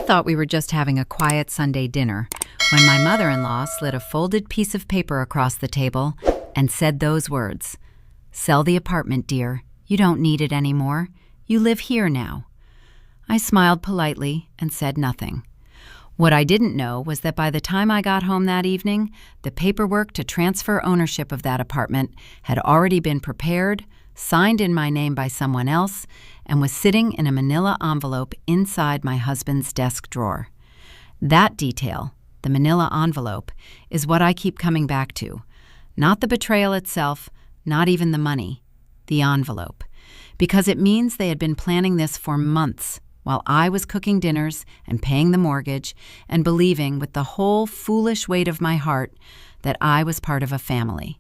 thought we were just having a quiet Sunday dinner when my mother-in-law slid a folded piece of paper across the table and said those words, "Sell the apartment, dear. You don't need it anymore. You live here now." I smiled politely and said nothing. What I didn't know was that by the time I got home that evening, the paperwork to transfer ownership of that apartment had already been prepared, signed in my name by someone else, and was sitting in a manila envelope inside my husband's desk drawer. That detail, the manila envelope, is what I keep coming back to. Not the betrayal itself, not even the money, the envelope. Because it means they had been planning this for months, while I was cooking dinners and paying the mortgage and believing with the whole foolish weight of my heart that I was part of a family.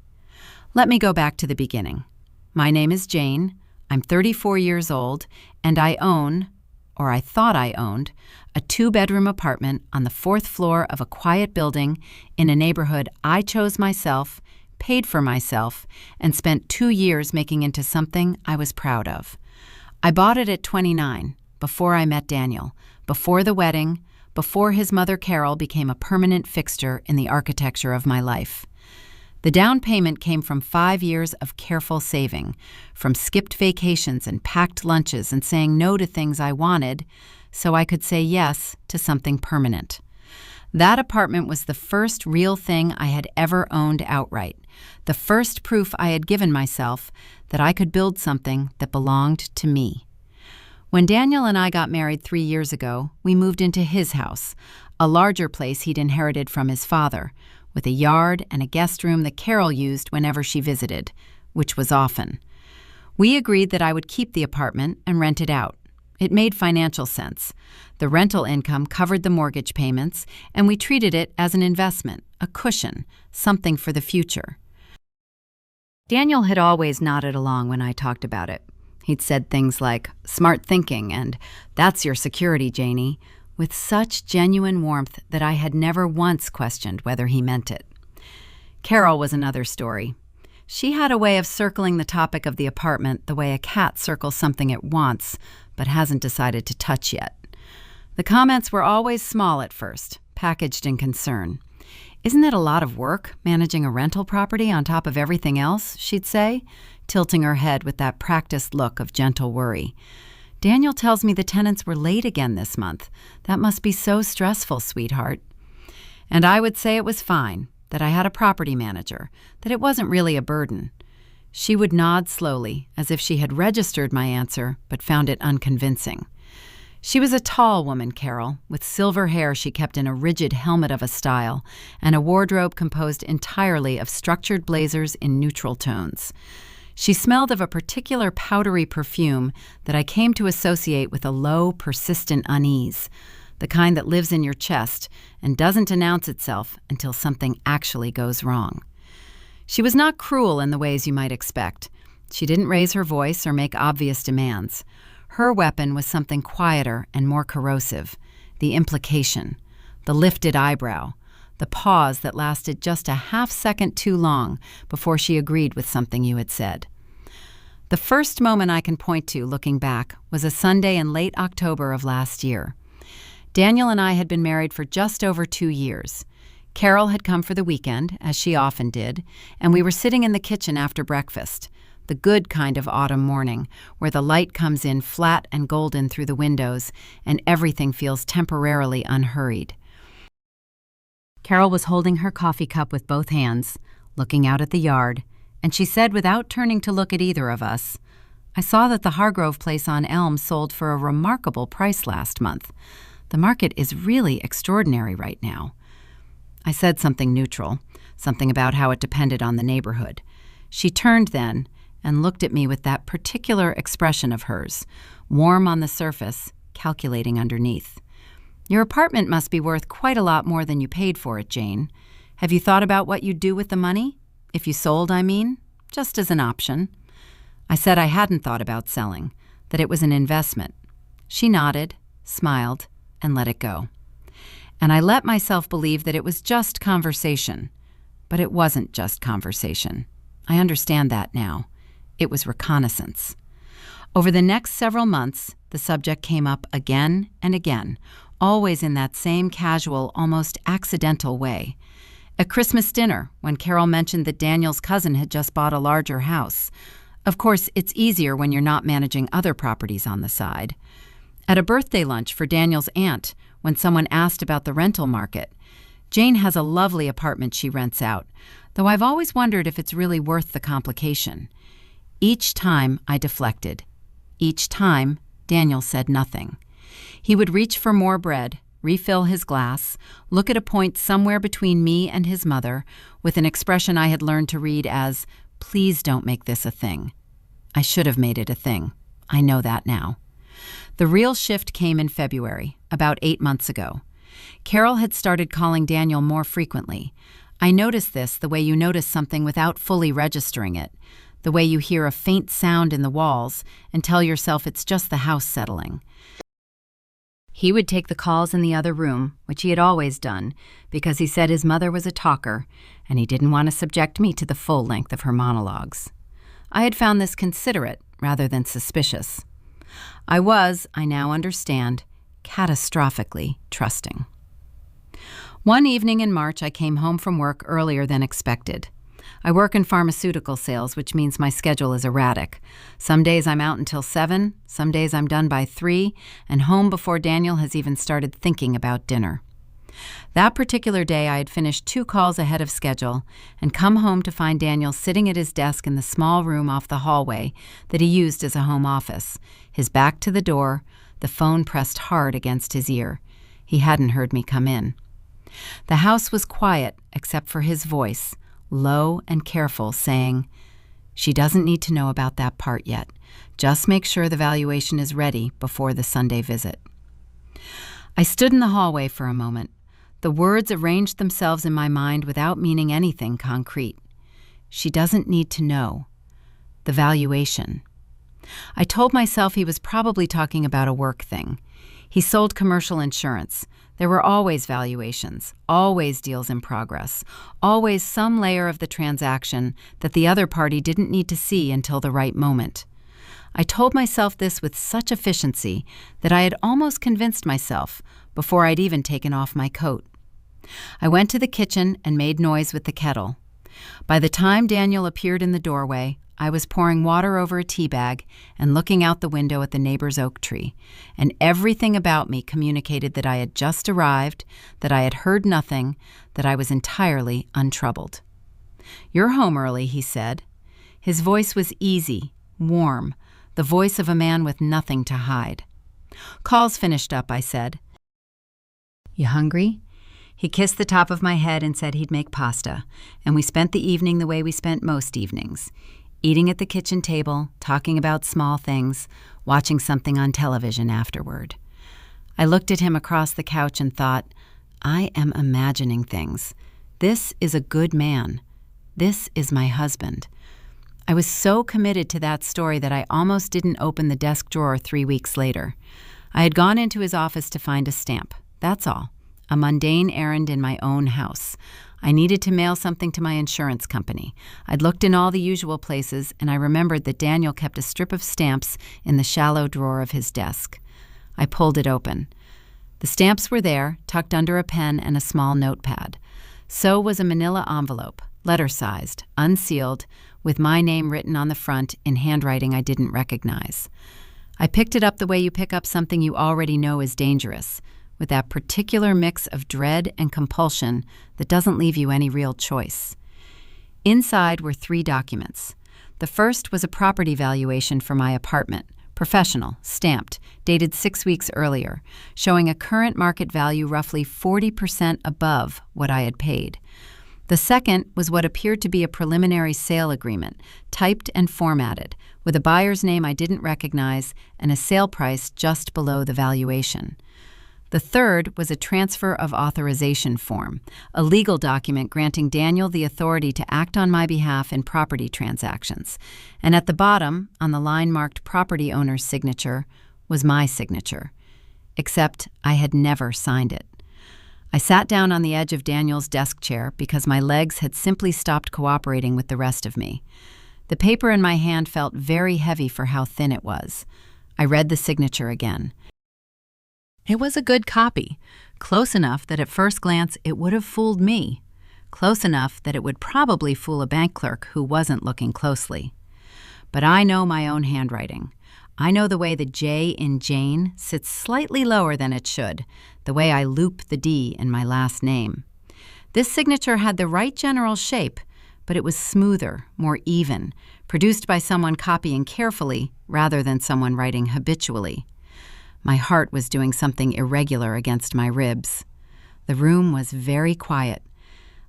Let me go back to the beginning. My name is Jane, I'm 34 years old, and I own, or I thought I owned, a 2-bedroom apartment on the 4th floor of a quiet building in a neighborhood I chose myself, paid for myself, and spent 2 years making into something I was proud of. I bought it at 29, before I met Daniel, before the wedding, before his mother Carol became a permanent fixture in the architecture of my life. The down payment came from 5 years of careful saving, from skipped vacations and packed lunches and saying no to things I wanted so I could say yes to something permanent. That apartment was the first real thing I had ever owned outright, the first proof I had given myself that I could build something that belonged to me. When Daniel and I got married 3 years ago, we moved into his house, a larger place he'd inherited from his father, with a yard and a guest room that Carol used whenever she visited, which was often. We agreed that I would keep the apartment and rent it out. It made financial sense. The rental income covered the mortgage payments, and we treated it as an investment, a cushion, something for the future. Daniel had always nodded along when I talked about it. He'd said things like, "Smart thinking," and "That's your security, Janie," with such genuine warmth that I had never once questioned whether he meant it. Carol was another story. She had a way of circling the topic of the apartment the way a cat circles something it wants, but hasn't decided to touch yet. The comments were always small at first, packaged in concern. "Isn't it a lot of work, managing a rental property on top of everything else?" she'd say, tilting her head with that practiced look of gentle worry. "Daniel tells me the tenants were late again this month. That must be so stressful, sweetheart." And I would say it was fine, that I had a property manager, that it wasn't really a burden. She would nod slowly, as if she had registered my answer but found it unconvincing. She was a tall woman, Carol, with silver hair she kept in a rigid helmet of a style, and a wardrobe composed entirely of structured blazers in neutral tones. She smelled of a particular powdery perfume that I came to associate with a low, persistent unease, the kind that lives in your chest and doesn't announce itself until something actually goes wrong. She was not cruel in the ways you might expect. She didn't raise her voice or make obvious demands. Her weapon was something quieter and more corrosive, the implication, the lifted eyebrow, the pause that lasted just a half-second too long before she agreed with something you had said. The first moment I can point to, looking back, was a Sunday in late October of last year. Daniel and I had been married for just over 2 years. Carol had come for the weekend, as she often did, and we were sitting in the kitchen after breakfast, the good kind of autumn morning, where the light comes in flat and golden through the windows and everything feels temporarily unhurried. Carol was holding her coffee cup with both hands, looking out at the yard, and she said without turning to look at either of us, "I saw that the Hargrove place on Elm sold for a remarkable price last month. The market is really extraordinary right now." I said something neutral, something about how it depended on the neighborhood. She turned then and looked at me with that particular expression of hers, warm on the surface, calculating underneath. "Your apartment must be worth quite a lot more than you paid for it, Jane. Have you thought about what you'd do with the money? If you sold, I mean, just as an option." I said I hadn't thought about selling, that it was an investment. She nodded, smiled, and let it go. And I let myself believe that it was just conversation. But it wasn't just conversation. I understand that now. It was reconnaissance. Over the next several months, the subject came up again and again, always in that same casual, almost accidental way. At Christmas dinner, when Carol mentioned that Daniel's cousin had just bought a larger house. Of course, it's easier when you're not managing other properties on the side. At a birthday lunch for Daniel's aunt, when someone asked about the rental market. Jane has a lovely apartment she rents out, though I've always wondered if it's really worth the complication. Each time I deflected. Each time, Daniel said nothing. He would reach for more bread, refill his glass, look at a point somewhere between me and his mother, with an expression I had learned to read as, "Please don't make this a thing." I should have made it a thing. I know that now. The real shift came in February, about 8 months ago. Carol had started calling Daniel more frequently. I noticed this the way you notice something without fully registering it, the way you hear a faint sound in the walls and tell yourself it's just the house settling. He would take the calls in the other room, which he had always done, because he said his mother was a talker, and he didn't want to subject me to the full length of her monologues. I had found this considerate rather than suspicious. I was, I now understand, catastrophically trusting. One evening in March, I came home from work earlier than expected. I work in pharmaceutical sales, which means my schedule is erratic. Some days I'm out until 7, some days I'm done by 3, and home before Daniel has even started thinking about dinner. That particular day, I had finished 2 calls ahead of schedule and come home to find Daniel sitting at his desk in the small room off the hallway that he used as a home office, his back to the door, the phone pressed hard against his ear. He hadn't heard me come in. The house was quiet except for his voice, low and careful, saying, "She doesn't need to know about that part yet. Just make sure the valuation is ready before the Sunday visit." I stood in the hallway for a moment. The words arranged themselves in my mind without meaning anything concrete. She doesn't need to know. The valuation. I told myself he was probably talking about a work thing. He sold commercial insurance. There were always valuations, always deals in progress, always some layer of the transaction that the other party didn't need to see until the right moment. I told myself this with such efficiency that I had almost convinced myself before I'd even taken off my coat. I went to the kitchen and made noise with the kettle. By the time Daniel appeared in the doorway, I was pouring water over a tea bag and looking out the window at the neighbor's oak tree, and everything about me communicated that I had just arrived, that I had heard nothing, that I was entirely untroubled. "You're home early," he said. His voice was easy, warm, the voice of a man with nothing to hide. "Call's finished up," I said. "You hungry?" He kissed the top of my head and said he'd make pasta, and we spent the evening the way we spent most evenings, eating at the kitchen table, talking about small things, watching something on television afterward. I looked at him across the couch and thought, I am imagining things. This is a good man. This is my husband. I was so committed to that story that I almost didn't open the desk drawer 3 weeks later. I had gone into his office to find a stamp. That's all. A mundane errand in my own house. I needed to mail something to my insurance company. I'd looked in all the usual places, and I remembered that Daniel kept a strip of stamps in the shallow drawer of his desk. I pulled it open. The stamps were there, tucked under a pen and a small notepad. So was a manila envelope, letter-sized, unsealed, with my name written on the front in handwriting I didn't recognize. I picked it up the way you pick up something you already know is dangerous, with that particular mix of dread and compulsion that doesn't leave you any real choice. Inside were 3 documents. The first was a property valuation for my apartment, professional, stamped, dated 6 weeks earlier, showing a current market value roughly 40% above what I had paid. The second was what appeared to be a preliminary sale agreement, typed and formatted, with a buyer's name I didn't recognize and a sale price just below the valuation. The third was a transfer of authorization form, a legal document granting Daniel the authority to act on my behalf in property transactions. And at the bottom, on the line marked property owner's signature, was my signature. Except I had never signed it. I sat down on the edge of Daniel's desk chair because my legs had simply stopped cooperating with the rest of me. The paper in my hand felt very heavy for how thin it was. I read the signature again. It was a good copy, close enough that at first glance it would have fooled me, close enough that it would probably fool a bank clerk who wasn't looking closely. But I know my own handwriting. I know the way the J in Jane sits slightly lower than it should, the way I loop the D in my last name. This signature had the right general shape, but it was smoother, more even, produced by someone copying carefully rather than someone writing habitually. My heart was doing something irregular against my ribs. The room was very quiet.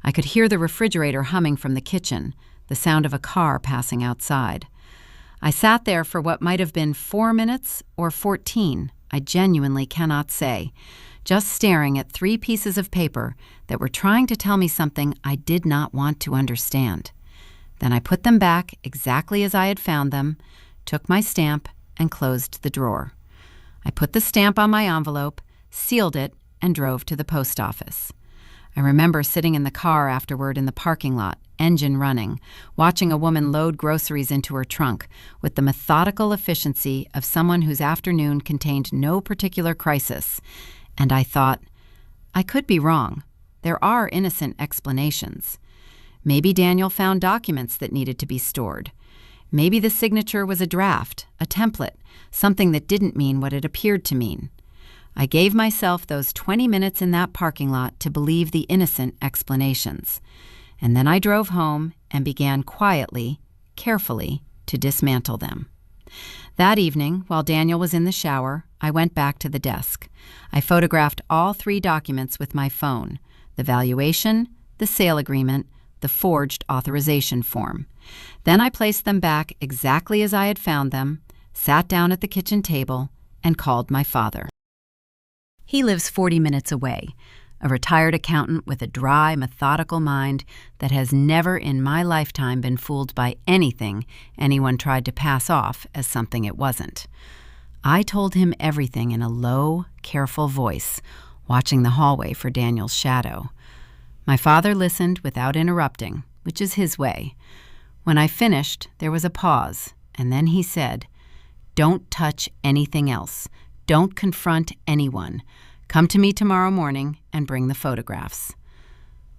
I could hear the refrigerator humming from the kitchen, the sound of a car passing outside. I sat there for what might have been 4 minutes or 14, I genuinely cannot say, just staring at 3 pieces of paper that were trying to tell me something I did not want to understand. Then I put them back exactly as I had found them, took my stamp, and closed the drawer. I put the stamp on my envelope, sealed it, and drove to the post office. I remember sitting in the car afterward in the parking lot, engine running, watching a woman load groceries into her trunk with the methodical efficiency of someone whose afternoon contained no particular crisis. And I thought, I could be wrong. There are innocent explanations. Maybe Daniel found documents that needed to be stored. Maybe the signature was a draft, a template, something that didn't mean what it appeared to mean. I gave myself those 20 minutes in that parking lot to believe the innocent explanations. And then I drove home and began quietly, carefully, to dismantle them. That evening, while Daniel was in the shower, I went back to the desk. I photographed all 3 documents with my phone: the valuation, the sale agreement, the forged authorization form. Then I placed them back exactly as I had found them, sat down at the kitchen table, and called my father. He lives 40 minutes away, a retired accountant with a dry, methodical mind that has never in my lifetime been fooled by anything anyone tried to pass off as something it wasn't. I told him everything in a low, careful voice, watching the hallway for Daniel's shadow. My father listened without interrupting, which is his way. When I finished, there was a pause, and then he said, "Don't touch anything else. Don't confront anyone. Come to me tomorrow morning and bring the photographs."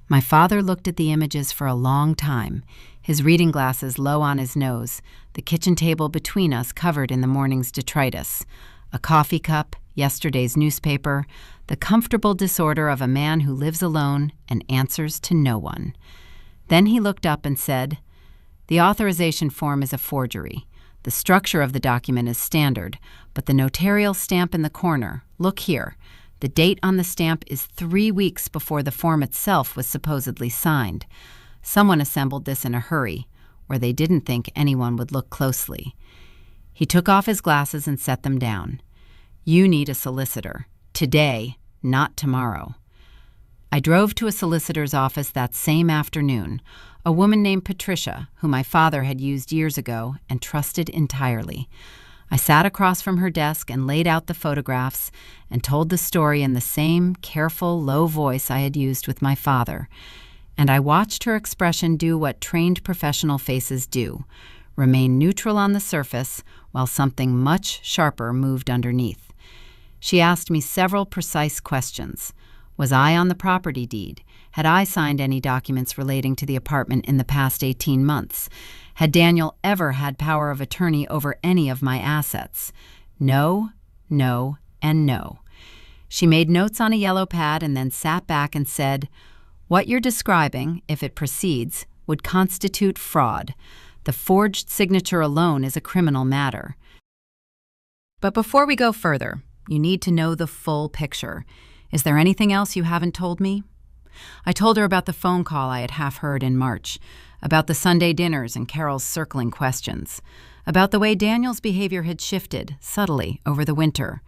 My father looked at the images for a long time, his reading glasses low on his nose, the kitchen table between us covered in the morning's detritus, a coffee cup, yesterday's newspaper, the comfortable disorder of a man who lives alone and answers to no one. Then he looked up and said, "The authorization form is a forgery. The structure of the document is standard, but the notarial stamp in the corner, look here. The date on the stamp is 3 weeks before the form itself was supposedly signed. Someone assembled this in a hurry, or they didn't think anyone would look closely." He took off his glasses and set them down. "You need a solicitor. Today, not tomorrow." I drove to a solicitor's office that same afternoon, a woman named Patricia, who my father had used years ago and trusted entirely. I sat across from her desk and laid out the photographs and told the story in the same careful, low voice I had used with my father. And I watched her expression do what trained professional faces do, remain neutral on the surface while something much sharper moved underneath. She asked me several precise questions. Was I on the property deed? Had I signed any documents relating to the apartment in the past 18 months? Had Daniel ever had power of attorney over any of my assets? No, no, and no. She made notes on a yellow pad and then sat back and said, "What you're describing, if it proceeds, would constitute fraud. The forged signature alone is a criminal matter. But before we go further, you need to know the full picture. Is there anything else you haven't told me?" I told her about the phone call I had half heard in March, about the Sunday dinners and Carol's circling questions, about the way Daniel's behavior had shifted subtly over the winter,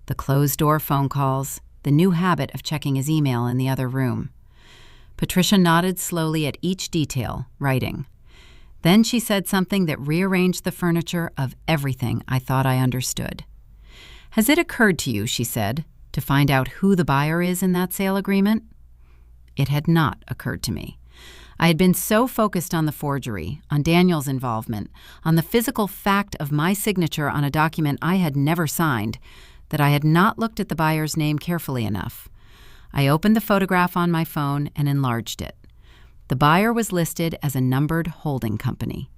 the closed-door phone calls, the new habit of checking his email in the other room. Patricia nodded slowly at each detail, writing. Then she said something that rearranged the furniture of everything I thought I understood. "Has it occurred to you," she said, "to find out who the buyer is in that sale agreement?" It had not occurred to me. I had been so focused on the forgery, on Daniel's involvement, on the physical fact of my signature on a document I had never signed, that I had not looked at the buyer's name carefully enough. I opened the photograph on my phone and enlarged it. The buyer was listed as a numbered holding company.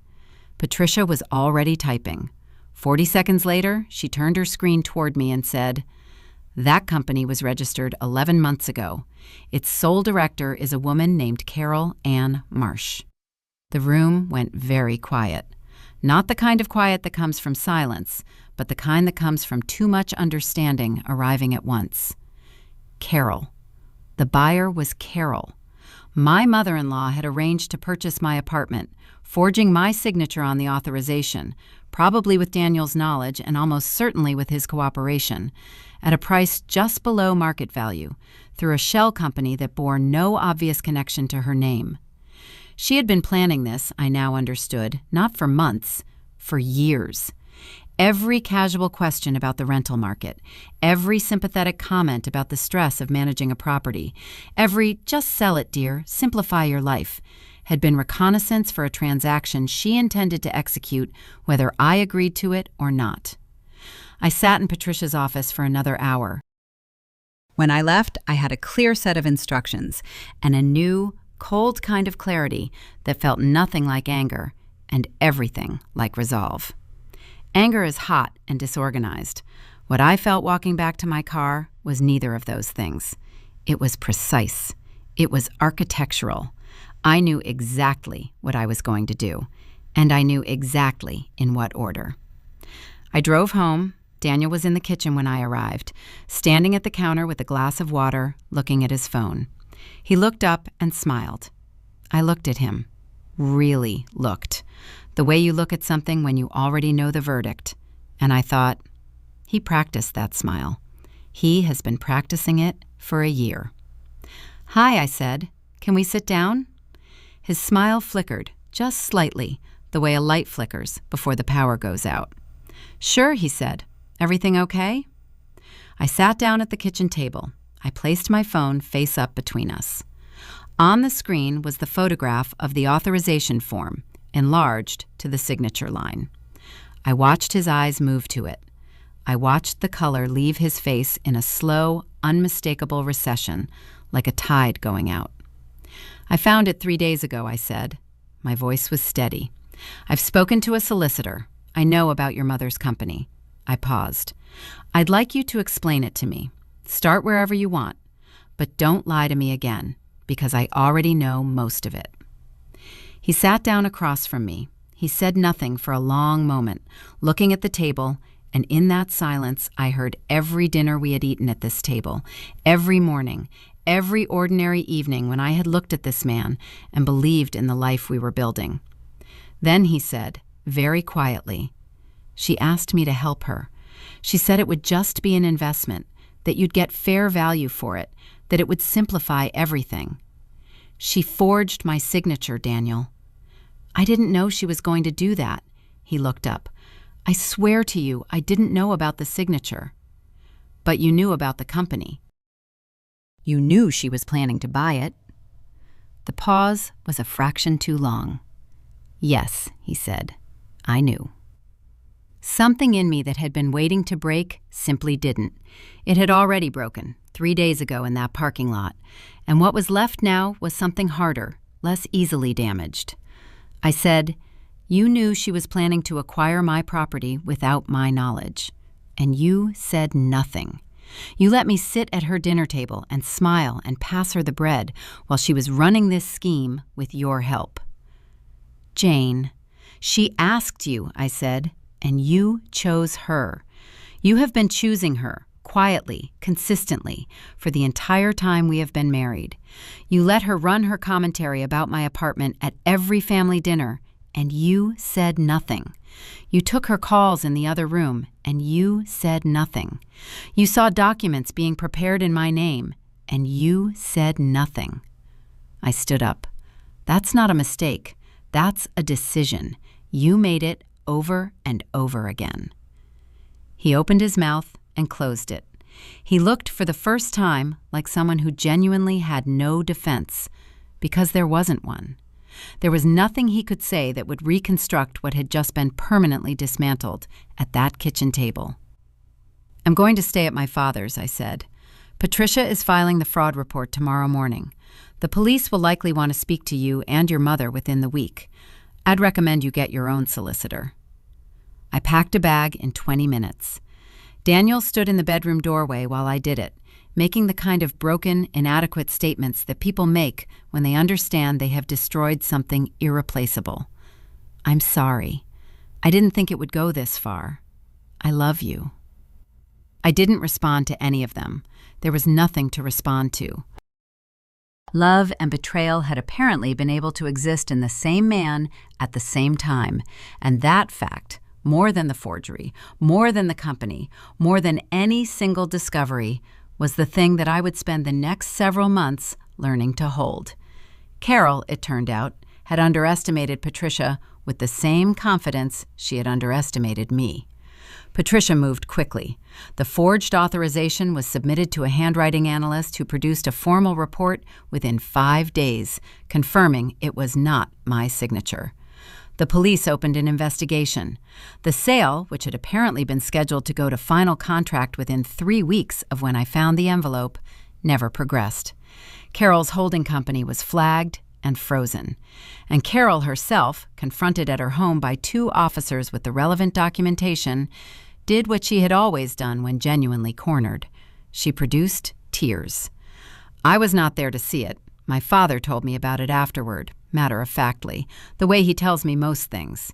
Patricia was already typing. 40 seconds later, she turned her screen toward me and said, "That company was registered 11 months ago. Its sole director is a woman named Carol Ann Marsh." The room went very quiet. Not the kind of quiet that comes from silence, but the kind that comes from too much understanding arriving at once. Carol. The buyer was Carol. My mother-in-law had arranged to purchase my apartment, forging my signature on the authorization, probably with Daniel's knowledge and almost certainly with his cooperation, at a price just below market value, through a shell company that bore no obvious connection to her name. She had been planning this, I now understood, not for months, for years. Every casual question about the rental market, every sympathetic comment about the stress of managing a property, every "just sell it, dear, simplify your life," had been reconnaissance for a transaction she intended to execute whether I agreed to it or not. I sat in Patricia's office for another hour. When I left, I had a clear set of instructions and a new, cold kind of clarity that felt nothing like anger and everything like resolve. Anger is hot and disorganized. What I felt walking back to my car was neither of those things. It was precise. It was architectural. I knew exactly what I was going to do, and I knew exactly in what order. I drove home. Daniel was in the kitchen when I arrived, standing at the counter with a glass of water, looking at his phone. He looked up and smiled. I looked at him. Really looked. The way you look at something when you already know the verdict. And I thought, he practiced that smile. He has been practicing it for a year. "Hi," I said. "Can we sit down?" His smile flickered, just slightly, the way a light flickers before the power goes out. "Sure," he said. "Everything okay?" I sat down at the kitchen table. I placed my phone face up between us. On the screen was the photograph of the authorization form, enlarged to the signature line. I watched his eyes move to it. I watched the color leave his face in a slow, unmistakable recession, like a tide going out. "I found it 3 days ago," I said. My voice was steady. "I've spoken to a solicitor. I know about your mother's company." I paused. "I'd like you to explain it to me. Start wherever you want, but don't lie to me again, because I already know most of it." He sat down across from me. He said nothing for a long moment, looking at the table, and in that silence I heard every dinner we had eaten at this table, every morning, every ordinary evening when I had looked at this man and believed in the life we were building. Then he said, very quietly, "She asked me to help her. She said it would just be an investment, that you'd get fair value for it, that it would simplify everything. She forged my signature, Daniel." "I didn't know she was going to do that." He looked up. "I swear to you, I didn't know about the signature." "But you knew about the company. You knew she was planning to buy it." The pause was a fraction too long. "Yes," he said, "I knew." Something in me that had been waiting to break simply didn't. It had already broken, 3 days ago in that parking lot, and what was left now was something harder, less easily damaged. I said, "You knew she was planning to acquire my property without my knowledge, and you said nothing. You let me sit at her dinner table and smile and pass her the bread while she was running this scheme with your help." "Jane, she asked you," I said, "and you chose her. You have been choosing her, quietly, consistently, for the entire time we have been married. You let her run her commentary about my apartment at every family dinner, and you said nothing. You took her calls in the other room, and you said nothing. You saw documents being prepared in my name, and you said nothing." I stood up. "That's not a mistake. That's a decision. You made it over and over again." He opened his mouth and closed it. He looked for the first time like someone who genuinely had no defense, because there wasn't one. There was nothing he could say that would reconstruct what had just been permanently dismantled at that kitchen table. "I'm going to stay at my father's," I said. "Patricia is filing the fraud report tomorrow morning. The police will likely want to speak to you and your mother within the week. I'd recommend you get your own solicitor." I packed a bag in 20 minutes. Daniel stood in the bedroom doorway while I did it, making the kind of broken, inadequate statements that people make when they understand they have destroyed something irreplaceable. "I'm sorry. I didn't think it would go this far. I love you." I didn't respond to any of them. There was nothing to respond to. Love and betrayal had apparently been able to exist in the same man at the same time, and that fact, more than the forgery, more than the company, more than any single discovery, was the thing that I would spend the next several months learning to hold. Carol, it turned out, had underestimated Patricia with the same confidence she had underestimated me. Patricia moved quickly. The forged authorization was submitted to a handwriting analyst who produced a formal report within 5 days, confirming it was not my signature. The police opened an investigation. The sale, which had apparently been scheduled to go to final contract within 3 weeks of when I found the envelope, never progressed. Carol's holding company was flagged and frozen. And Carol herself, confronted at her home by 2 officers with the relevant documentation, did what she had always done when genuinely cornered. She produced tears. I was not there to see it. My father told me about it afterward, matter-of-factly, the way he tells me most things.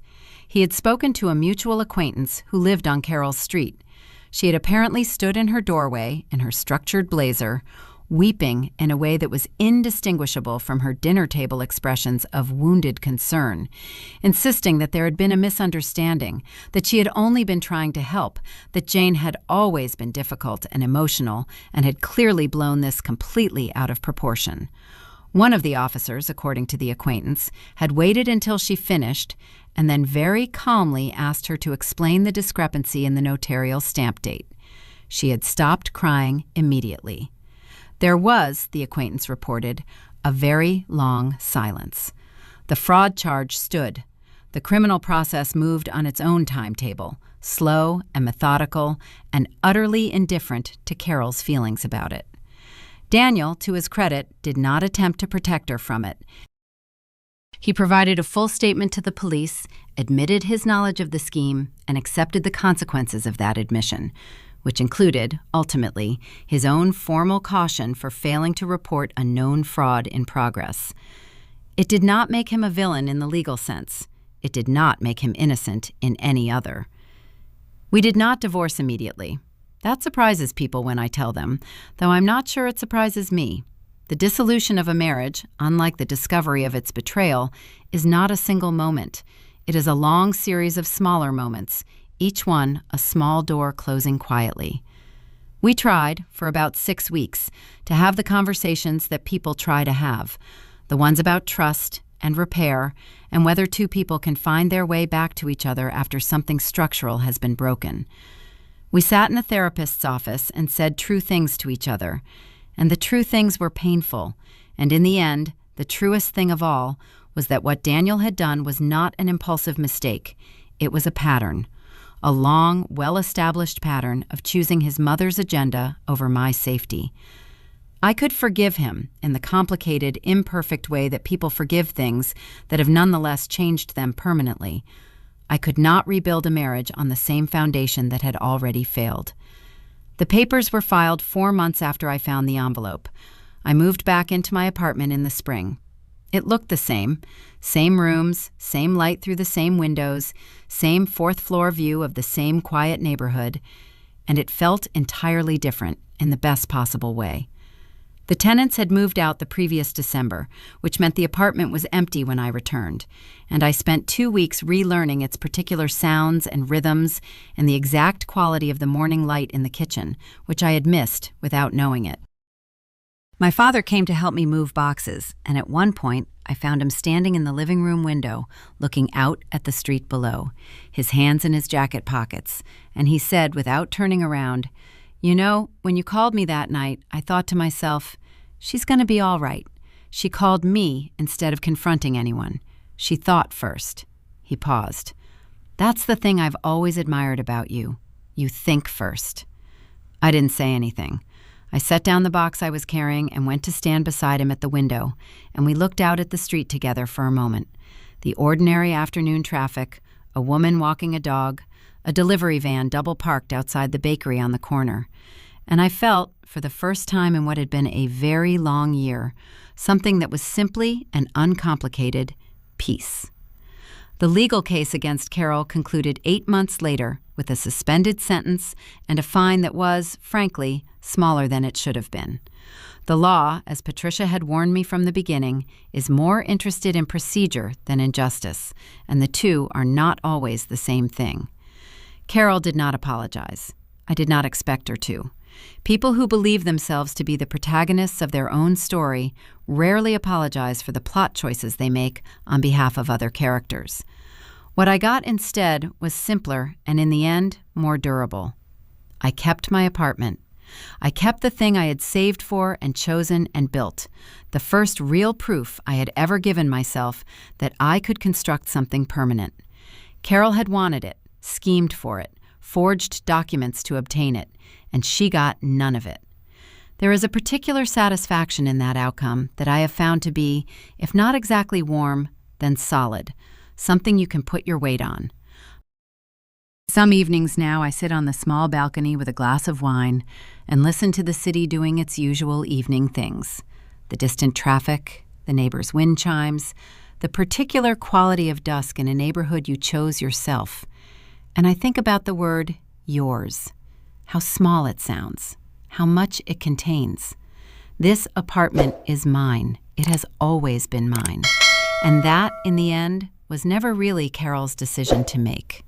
He had spoken to a mutual acquaintance who lived on Carol's street. She had apparently stood in her doorway, in her structured blazer, weeping in a way that was indistinguishable from her dinner table expressions of wounded concern, insisting that there had been a misunderstanding, that she had only been trying to help, that Jane had always been difficult and emotional and had clearly blown this completely out of proportion. One of the officers, according to the acquaintance, had waited until she finished and then very calmly asked her to explain the discrepancy in the notarial stamp date. She had stopped crying immediately. There was, the acquaintance reported, a very long silence. The fraud charge stood. The criminal process moved on its own timetable, slow and methodical, and utterly indifferent to Carol's feelings about it. Daniel, to his credit, did not attempt to protect her from it. He provided a full statement to the police, admitted his knowledge of the scheme, and accepted the consequences of that admission, which included, ultimately, his own formal caution for failing to report a known fraud in progress. It did not make him a villain in the legal sense. It did not make him innocent in any other. We did not divorce immediately. That surprises people when I tell them, though I'm not sure it surprises me. The dissolution of a marriage, unlike the discovery of its betrayal, is not a single moment. It is a long series of smaller moments, each one a small door closing quietly. We tried, for about 6 weeks, to have the conversations that people try to have, the ones about trust and repair and whether 2 people can find their way back to each other after something structural has been broken. We sat in a therapist's office and said true things to each other, and the true things were painful, and in the end, the truest thing of all was that what Daniel had done was not an impulsive mistake. It was a pattern. A long, well-established pattern of choosing his mother's agenda over my safety. I could forgive him in the complicated, imperfect way that people forgive things that have nonetheless changed them permanently. I could not rebuild a marriage on the same foundation that had already failed. The papers were filed 4 months after I found the envelope. I moved back into my apartment in the spring. It looked the same rooms, same light through the same windows, same 4th-floor view of the same quiet neighborhood, and it felt entirely different in the best possible way. The tenants had moved out the previous December, which meant the apartment was empty when I returned, and I spent 2 weeks relearning its particular sounds and rhythms and the exact quality of the morning light in the kitchen, which I had missed without knowing it. My father came to help me move boxes, and at one point, I found him standing in the living room window, looking out at the street below, his hands in his jacket pockets, and he said, without turning around, "You know, when you called me that night, I thought to myself, she's going to be all right. She called me instead of confronting anyone. She thought first." He paused. "That's the thing I've always admired about you. You think first." I didn't say anything. I set down the box I was carrying and went to stand beside him at the window, and we looked out at the street together for a moment. The ordinary afternoon traffic, a woman walking a dog, a delivery van double parked outside the bakery on the corner. And I felt, for the first time in what had been a very long year, something that was simply and uncomplicated peace. The legal case against Carol concluded 8 months later with a suspended sentence and a fine that was, frankly, smaller than it should have been. The law, as Patricia had warned me from the beginning, is more interested in procedure than in justice, and the two are not always the same thing. Carol did not apologize. I did not expect her to. People who believe themselves to be the protagonists of their own story rarely apologize for the plot choices they make on behalf of other characters. What I got instead was simpler and, in the end, more durable. I kept my apartment. I kept the thing I had saved for and chosen and built, the first real proof I had ever given myself that I could construct something permanent. Carol had wanted it, schemed for it, forged documents to obtain it, and she got none of it. There is a particular satisfaction in that outcome that I have found to be, if not exactly warm, then solid, something you can put your weight on. Some evenings now I sit on the small balcony with a glass of wine and listen to the city doing its usual evening things. The distant traffic, the neighbors' wind chimes, the particular quality of dusk in a neighborhood you chose yourself. And I think about the word yours, how small it sounds, how much it contains. This apartment is mine. It has always been mine. And that, in the end, was never really Carol's decision to make.